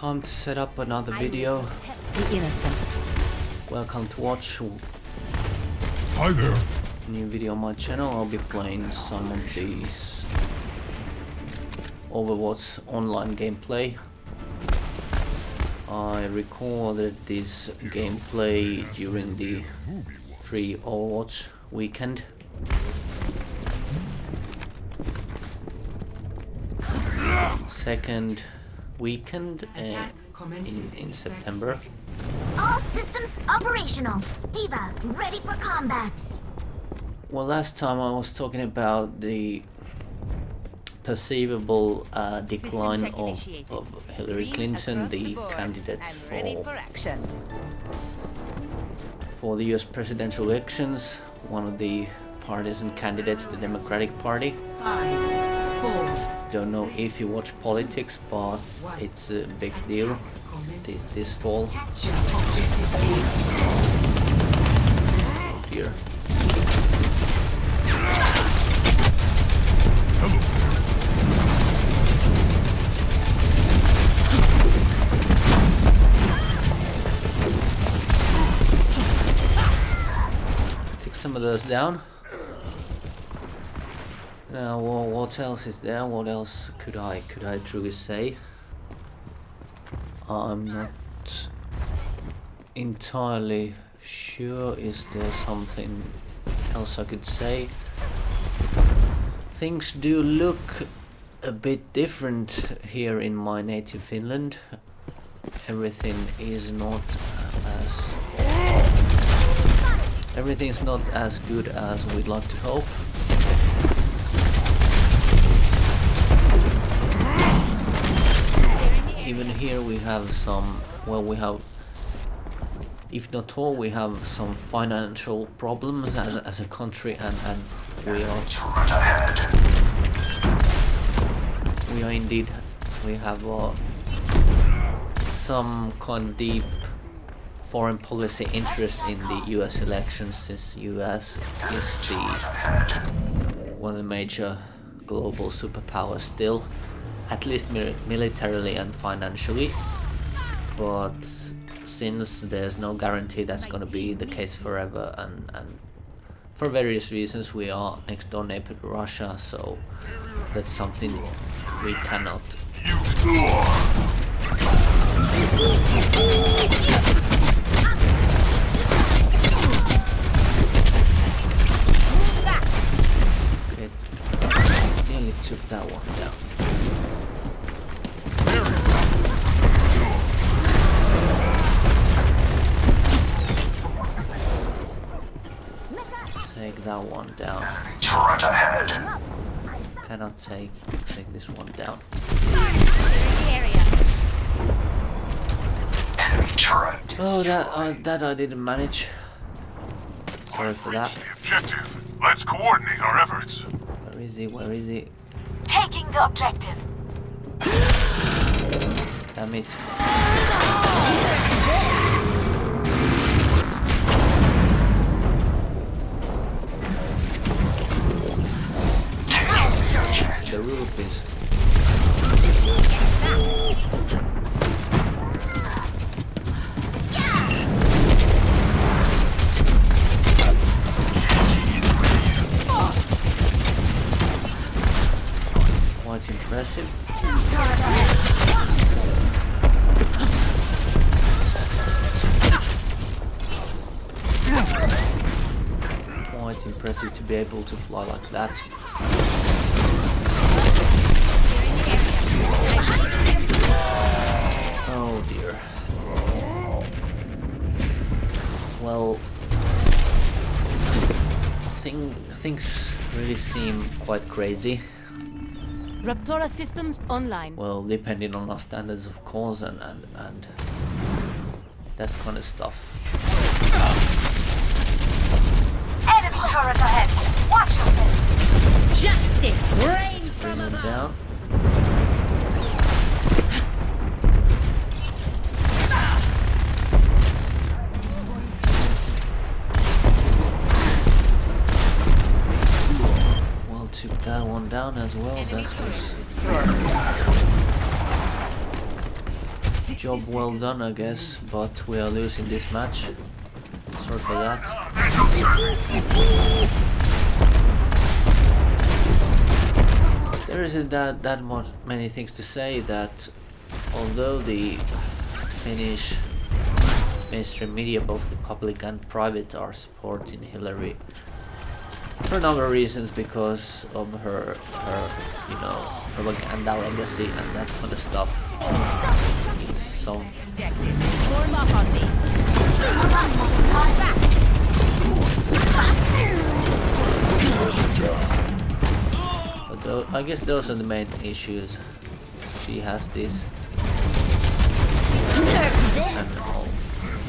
Time to set up another video. The innocent. Welcome to watch Hi there. new video on my channel. I'll be playing some of these Overwatch online gameplay. I recorded this gameplay during the free Overwatch weekend. Second weekend in September. All systems operational. Diva, ready for combat. Well, last time I was talking about the perceivable decline of Hillary Clinton, the candidate for the US presidential elections, one of the partisan candidates, the Democratic Party. 5, 4. Don't know if you watch politics, but it's a big deal this fall. Oh dear. Take some of those down. Now, well, what else is there? What else could I truly say? I'm not entirely sure. Is there something else I could say? Things do look a bit different here in my native Finland. Everything is not as good as we'd like to hope. Even here we have some, well, we have, if not all, we have some financial problems as a country, and we are indeed, we have some kind of deep foreign policy interest in the US elections, since US is one of the major global superpowers still. At least militarily and financially, but since there's no guarantee that's going to be the case forever, and for various reasons we are next door neighbor to Russia, so that's something we cannot okay, nearly took that one down. Take that one down. Cannot take this one down. Oh, that I didn't manage. Sorry for that. The objective. Let's coordinate our efforts. Where is he? Where is he? Taking the objective. Damn it. The roof is. Quite impressive. Quite impressive to be able to fly like that. Oh dear. Well, things really seem quite crazy. Raptora systems online. Well, depending on our standards, of course, and that kind of stuff. Enemy turret ahead. Watch yourself. Justice reigns Bring from them above. down. Well, took that one down as well. That's was Job well done, I guess, but we are losing this match. Sorry for that. There isn't that much many things to say. That although the Finnish mainstream media, both the public and private, are supporting Hillary for a number of reasons, because of her you know, propaganda legacy and that kind of stuff. It's so Form up on me. but I guess those are the main issues. She has this,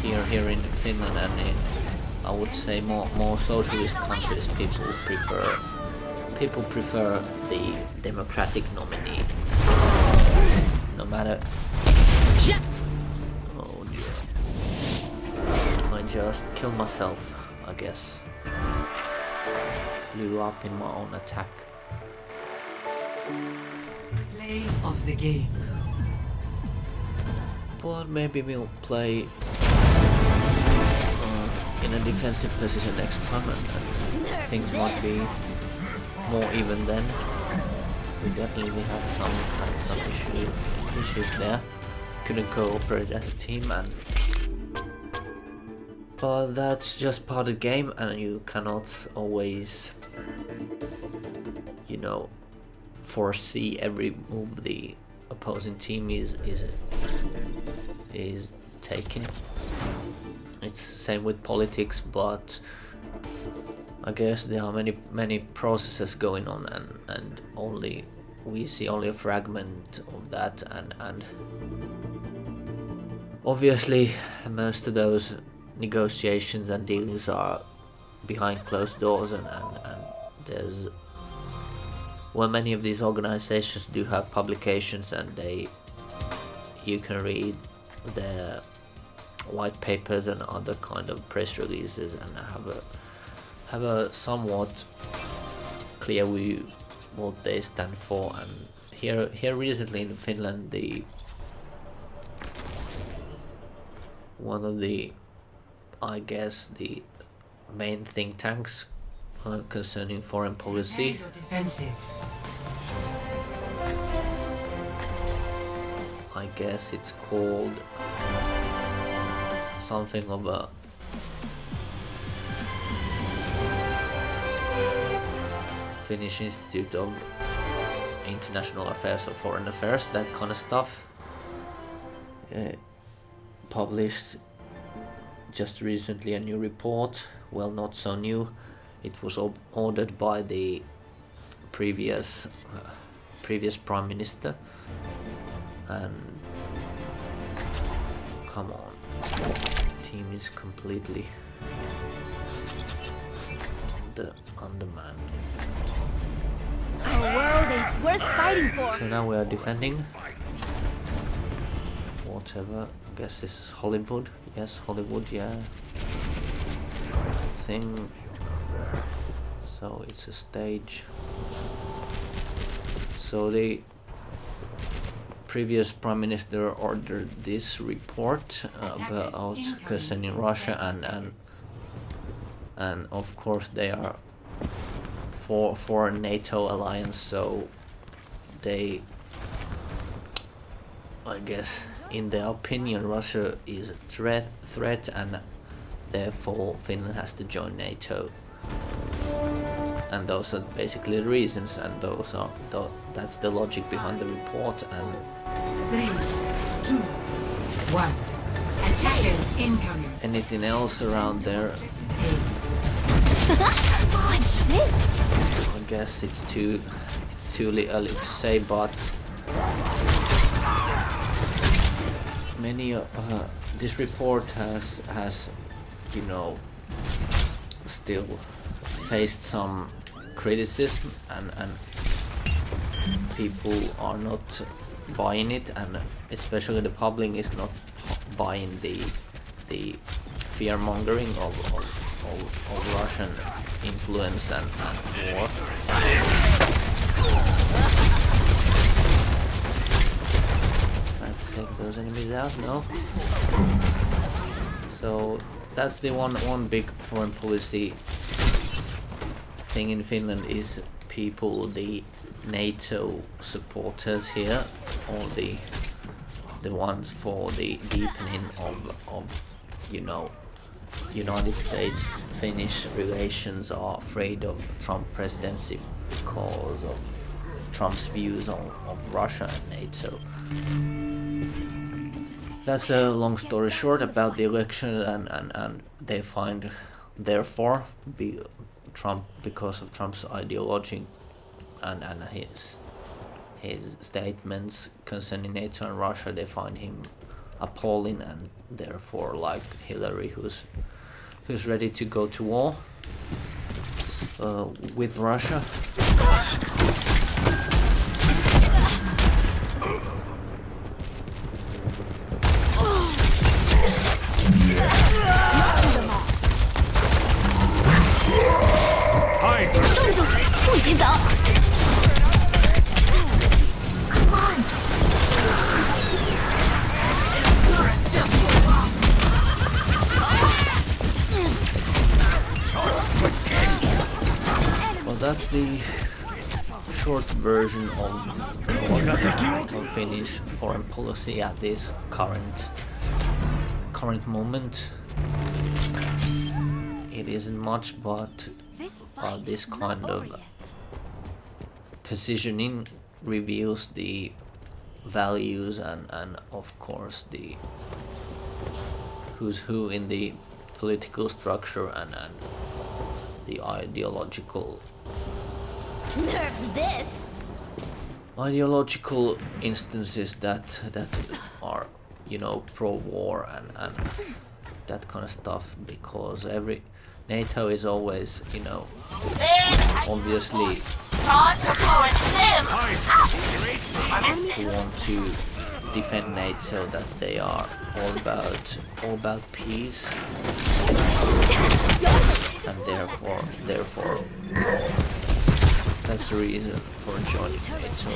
and here in Finland and in, I would say, more socialist countries, people prefer the democratic nominee, no matter. Oh dear! I just killed myself, I guess. Blew up in my own attack. Play of the game. But maybe we'll play in a defensive position next time, and things might be more even then. We definitely had some issues there. Couldn't cooperate as a team, but that's just part of the game, and you cannot always, you know, foresee every move the opposing team is taking. It's same with politics, but I guess there are many processes going on, and we see only a fragment of that, and obviously most of those negotiations and deals are behind closed doors, and there's, well, many of these organizations do have publications, and you can read their white papers and other kind of press releases and have a somewhat clear view what they stand for. And here recently in Finland, one of the, I guess, the main think tanks concerning foreign policy, I guess it's called something of a Finnish Institute of International Affairs or Foreign Affairs, that kind of stuff, published just recently a new report. Well, not so new. It was ordered by the previous prime minister, and come on, team is completely undermanned. Our world is worth fighting for. So now we are defending. Whatever. I guess this is Hollywood. Yes, Hollywood. Yeah. Thing. So it's a stage. So the previous prime minister ordered this report about concerning Russia, and of course they are for a NATO alliance, so they, I guess, in their opinion, Russia is a threat, and therefore Finland has to join NATO. And those are basically the reasons, and that's the logic behind the report. And 3, 2, 1. Attackers incoming. anything else around there, Watch this. I guess it's too early to say, but many this report has you know, still faced some criticism, and people are not buying it, and especially the public is not buying the fear mongering of Russian influence and war. That's take those enemies out. No. So that's the one big foreign policy thing in Finland is people, the NATO supporters here, or the ones for the deepening of you know, United States Finnish relations are afraid of Trump presidency because of Trump's views on Russia and NATO. That's a long story short about the election, and they find therefore because of Trump's ideology and his statements concerning NATO and Russia, they find him appalling, and therefore, like Hillary, who's ready to go to war with Russia. Well, that's the short version of Finnish foreign policy at this current moment. It isn't much, but this kind of positioning reveals the values and of course the who's who in the political structure and the ideological instances that are, you know, pro-war and that kind of stuff, because every NATO is always, you know, obviously who want to defend NATO, that they are all about peace, and therefore that's the reason for joining NATO,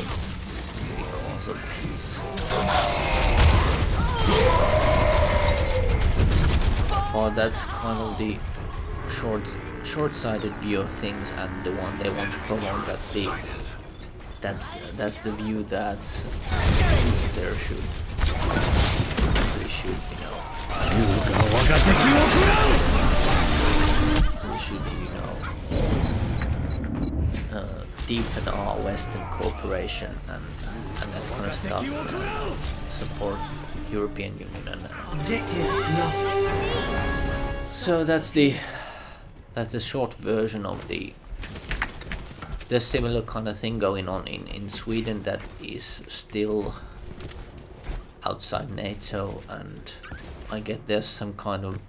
because of peace. Well, that's kind of the short-sighted view of things, and the one they want to promote. That's the view that we should, you know, deepen our Western cooperation and that kind of stuff, support European Union and Objective lost. so that's the short version of the similar kind of thing going on in Sweden that is still outside NATO, and I get there's some kind of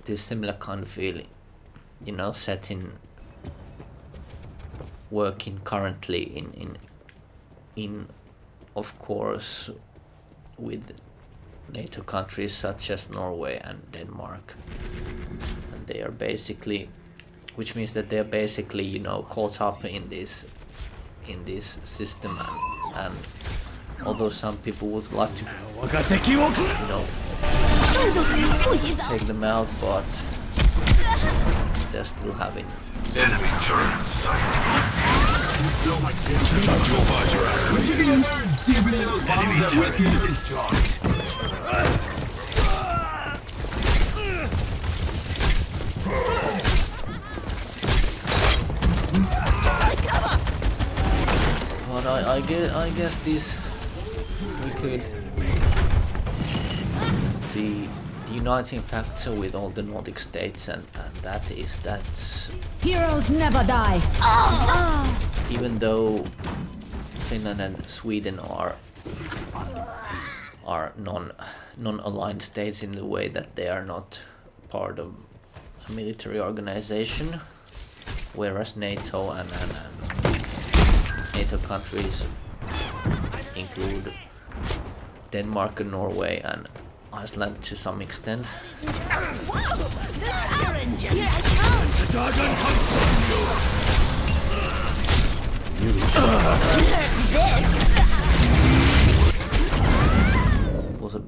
this similar kind of feeling, you know, working currently in of course with NATO countries such as Norway and Denmark, and they are basically, which means that they're basically, you know, caught up in this system, and although some people would like to, you know, take them out, but they're still having Enemy turret sighted. Enemy turret discharged. But I guess these we could the uniting factor with all the Nordic states, and that is that Heroes never die. even though Finland and Sweden are non-aligned states in the way that they are not part of a military organization, whereas NATO and NATO countries include Denmark and Norway and Iceland to some extent.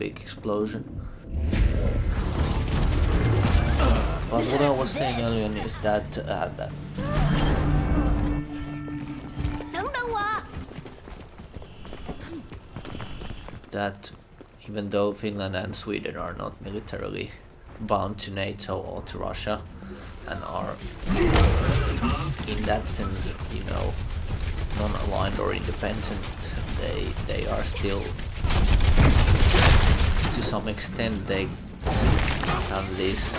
big explosion. But what I was saying earlier is that that even though Finland and Sweden are not militarily bound to NATO or to Russia and are in that sense, you know, non-aligned or independent, they are still, to some extent, they have this,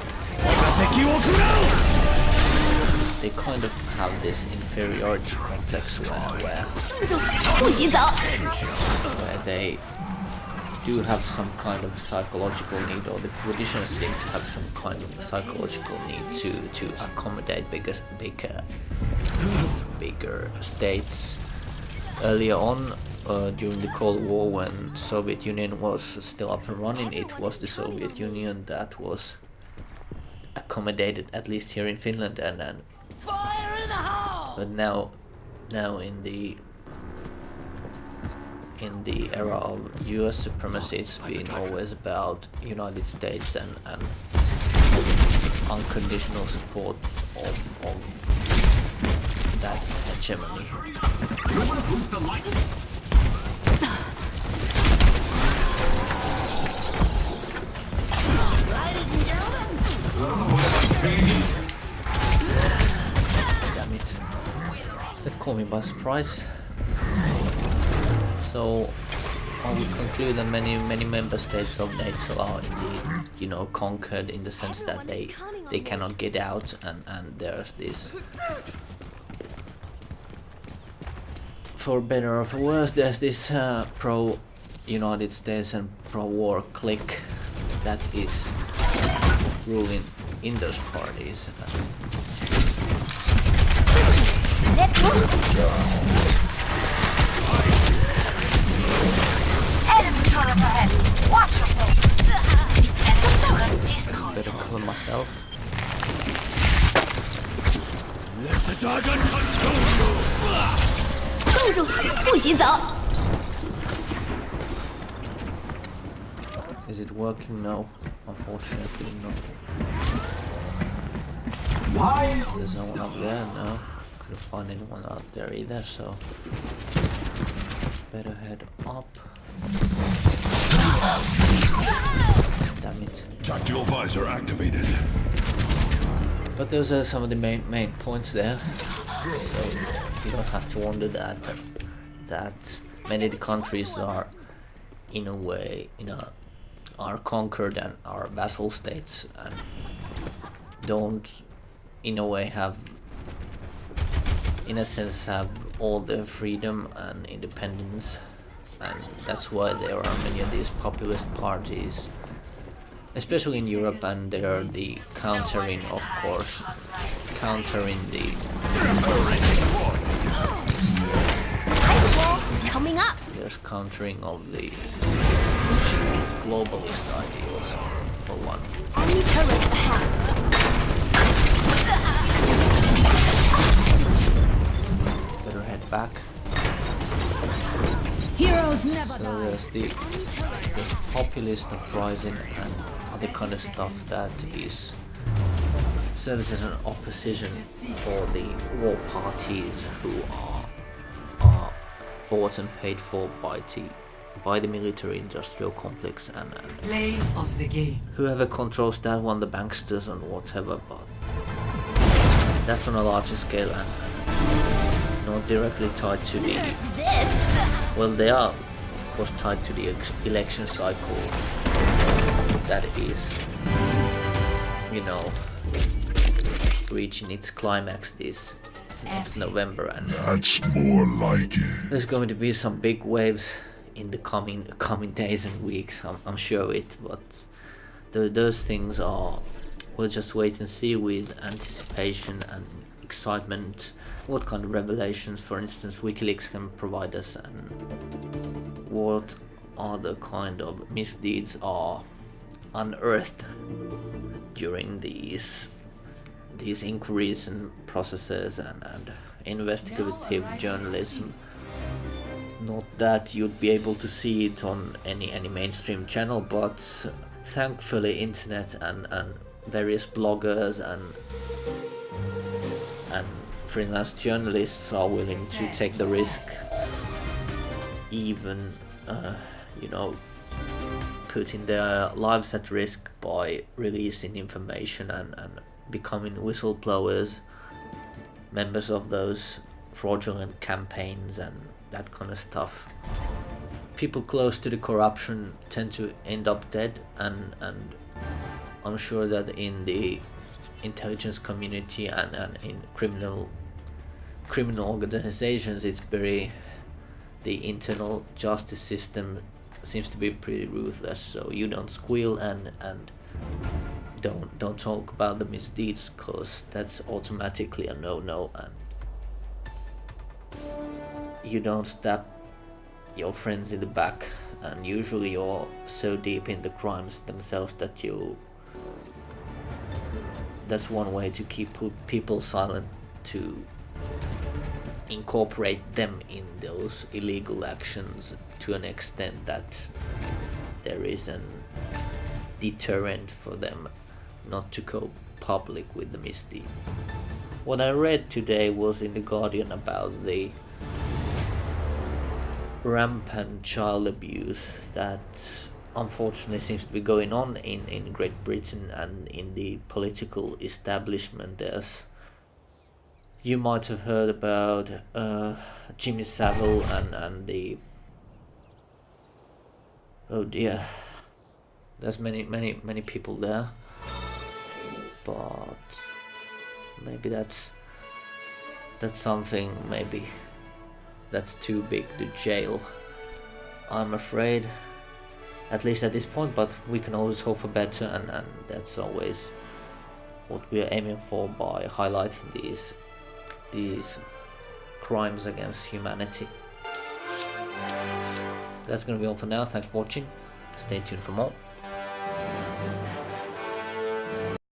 they kind of have this inferiority complex where they do have some kind of psychological need, or the politicians seem to have some kind of psychological need to accommodate bigger states. Earlier on, during the Cold War, when the Soviet Union was still up and running, it was the Soviet Union that was accommodated, at least here in Finland, and fire in the hole! But now in the era of US supremacy, it's been always about United States and unconditional support of that hegemony. Ladies and gentlemen. Damn it. That caught me by surprise. So I would conclude that many member states of NATO are indeed, conquered in the sense that they cannot get out, and there's this, for better or for worse, there's this pro-United States and pro-war clique that is ruling in those parties. Watch your face. Better cover myself. Let the dragon consume you. 公主不许走。 Is it working? No, unfortunately not. There's no one up there. No, couldn't find anyone out there either. So better head up. Damn it. Tactical visor activated. But those are some of the main points there. So you don't have to wonder that many of the countries are, in a way, are conquered and are vassal states and don't, in a way, have all the freedom and independence. And that's why there are many of these populist parties, especially in Europe, and they are the countering, of course, the Coming up. there's countering of the globalist ideals, for one. Enemy turret ahead. Better head back. Heroes never So die. there's the populist uprising and other kind of stuff that serves as an opposition for the war parties who are bought and paid for by the military-industrial complex and Play of the game. whoever controls that one, the banksters and whatever. But that's on a larger scale and not directly tied to the. Well, they are, of course, tied to the election cycle that is, reaching its climax this next November, and That's more like it. there's going to be some big waves in the coming days and weeks. I'm sure of it, but those things are. We'll just wait and see with anticipation and excitement. What kind of revelations, for instance, WikiLeaks can provide us, and what other kind of misdeeds are unearthed during these inquiries and processes and investigative journalism. Not that you'd be able to see it on any mainstream channel, but thankfully internet and various bloggers and freelance journalists are willing to take the risk, even you know, putting their lives at risk by releasing information and becoming whistleblowers, members of those fraudulent campaigns and that kind of stuff. People close to the corruption tend to end up dead, and I'm sure that in the intelligence community and in criminal organizations, it's very, the internal justice system seems to be pretty ruthless. So you don't squeal and don't talk about the misdeeds, cause that's automatically a no-no, and you don't stab your friends in the back, and usually you're so deep in the crimes themselves that that's one way to keep people silent, to incorporate them in those illegal actions to an extent that there is an deterrent for them not to go public with the misdeeds. What I read today was in The Guardian about the rampant child abuse that unfortunately seems to be going on in Great Britain and in the political establishment. You might have heard about Jimmy Savile and the, oh dear, there's many people there, but maybe that's something, maybe that's too big to jail, I'm afraid, at least at this point, but we can always hope for better, and that's always what we are aiming for by highlighting these crimes against humanity. That's gonna be all for now. Thanks for watching. Stay tuned for more.